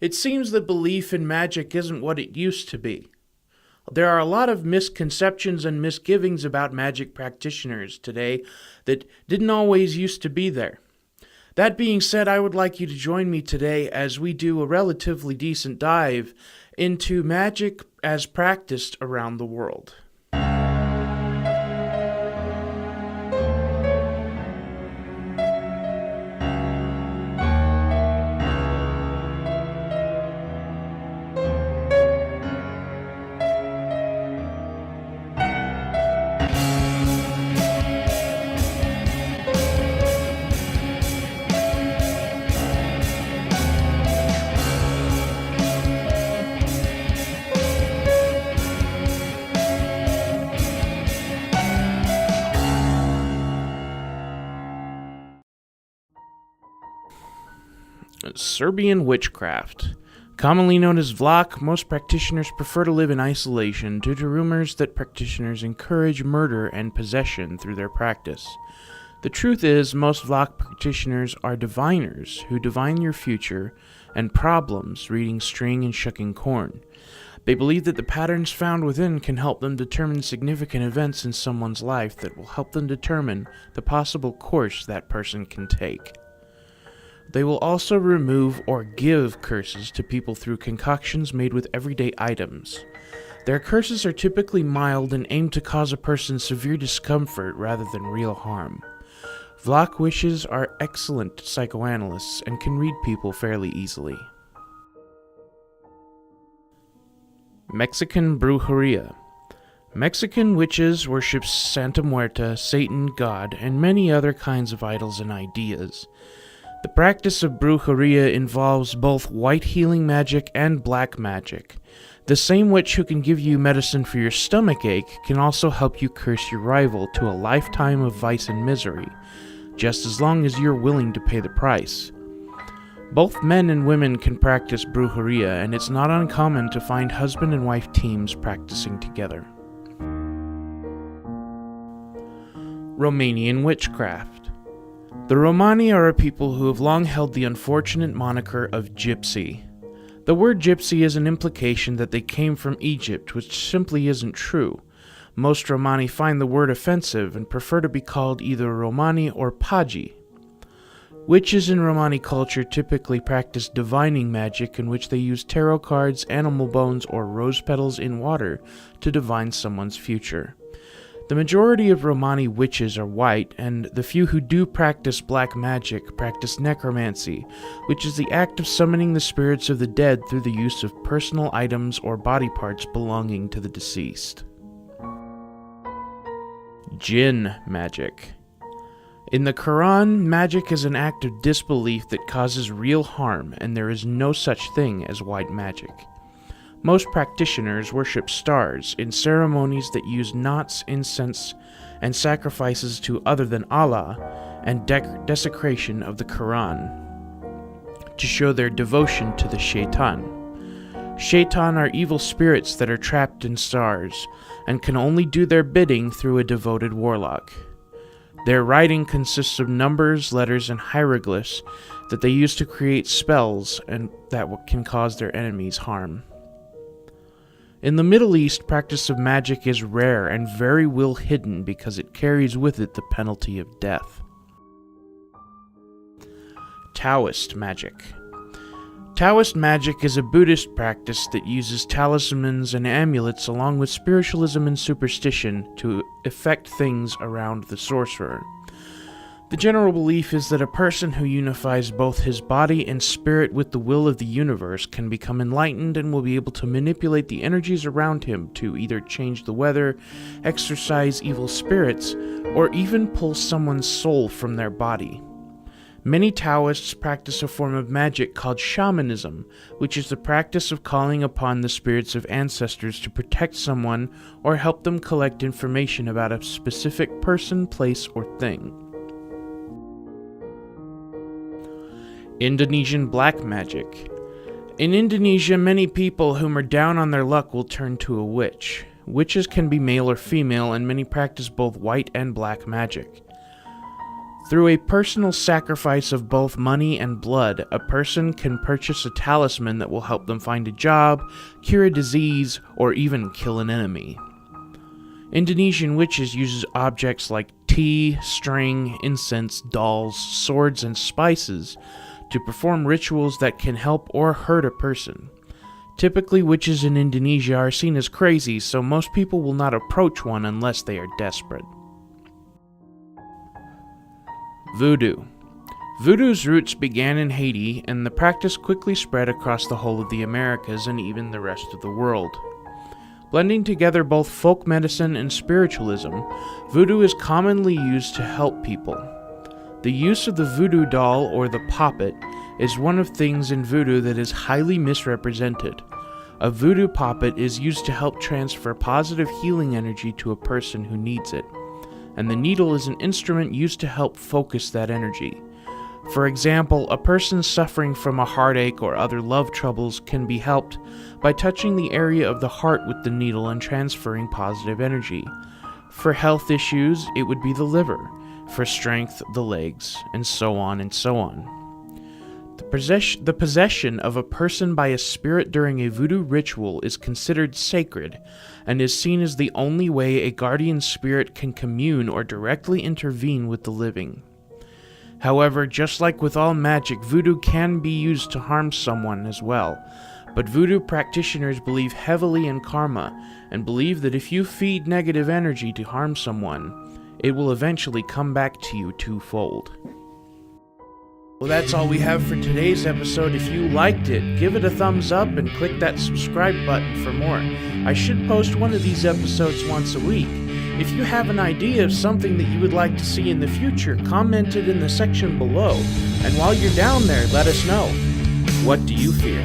It seems that belief in magic isn't what it used to be. There are a lot of misconceptions and misgivings about magic practitioners today that didn't always used to be there. That being said, I would like you to join me today as we do a relatively decent dive into magic as practiced around the world. Serbian witchcraft. Commonly known as Vlach, most practitioners prefer to live in isolation due to rumors that practitioners encourage murder and possession through their practice. The truth is, most Vlach practitioners are diviners who divine your future and problems, reading string and shucking corn. They believe that the patterns found within can help them determine significant events in someone's life that will help them determine the possible course that person can take. They will also remove or give curses to people through concoctions made with everyday items. Their curses are typically mild and aim to cause a person severe discomfort rather than real harm. Vlach witches are excellent psychoanalysts and can read people fairly easily. Mexican brujeria. Mexican witches worship Santa Muerta, Satan, God, and many other kinds of idols and ideas. The practice of brujeria involves both white healing magic and black magic. The same witch who can give you medicine for your stomach ache can also help you curse your rival to a lifetime of vice and misery, just as long as you're willing to pay the price. Both men and women can practice brujeria, and it's not uncommon to find husband and wife teams practicing together. Romanian witchcraft. The Romani are a people who have long held the unfortunate moniker of gypsy. The word gypsy is an implication that they came from Egypt, which simply isn't true. Most Romani find the word offensive and prefer to be called either Romani or Pagi. Witches in Romani culture typically practice divining magic, in which they use tarot cards, animal bones, or rose petals in water to divine someone's future. The majority of Romani witches are white, and the few who do practice black magic practice necromancy, which is the act of summoning the spirits of the dead through the use of personal items or body parts belonging to the deceased. Jinn magic. In the Quran, magic is an act of disbelief that causes real harm, and there is no such thing as white magic. Most practitioners worship stars in ceremonies that use knots, incense, and sacrifices to other than Allah, and desecration of the Quran to show their devotion to the shaitan. Shaitan are evil spirits that are trapped in stars, and can only do their bidding through a devoted warlock. Their writing consists of numbers, letters, and hieroglyphs that they use to create spells and that can cause their enemies harm. In the Middle East, practice of magic is rare and very well hidden because it carries with it the penalty of death. Taoist magic. Taoist magic is a Buddhist practice that uses talismans and amulets along with spiritualism and superstition to effect things around the sorcerer. The general belief is that a person who unifies both his body and spirit with the will of the universe can become enlightened and will be able to manipulate the energies around him to either change the weather, exorcise evil spirits, or even pull someone's soul from their body. Many Taoists practice a form of magic called shamanism, which is the practice of calling upon the spirits of ancestors to protect someone or help them collect information about a specific person, place, or thing. Indonesian black magic. In Indonesia, many people whom are down on their luck will turn to a witch. Witches can be male or female, and many practice both white and black magic. Through a personal sacrifice of both money and blood, a person can purchase a talisman that will help them find a job, cure a disease, or even kill an enemy. Indonesian witches use objects like tea, string, incense, dolls, swords, and spices to perform rituals that can help or hurt a person. Typically, witches in Indonesia are seen as crazy, so most people will not approach one unless they are desperate. Voodoo. Voodoo's roots began in Haiti, and the practice quickly spread across the whole of the Americas and even the rest of the world. Blending together both folk medicine and spiritualism, voodoo is commonly used to help people. The use of the voodoo doll or the poppet is one of things in voodoo that is highly misrepresented. A voodoo poppet is used to help transfer positive healing energy to a person who needs it, and the needle is an instrument used to help focus that energy. For example, a person suffering from a heartache or other love troubles can be helped by touching the area of the heart with the needle and transferring positive energy. For health issues, it would be the liver. For strength, the legs, and so on and so on. The possession of a person by a spirit during a voodoo ritual is considered sacred and is seen as the only way a guardian spirit can commune or directly intervene with the living. However, just like with all magic, voodoo can be used to harm someone as well, but voodoo practitioners believe heavily in karma and believe that if you feed negative energy to harm someone, it will eventually come back to you twofold. Well, that's all we have for today's episode. If you liked it, give it a thumbs up and click that subscribe button for more. I should post one of these episodes once a week. If you have an idea of something that you would like to see in the future, comment it in the section below. And while you're down there, let us know. What do you fear?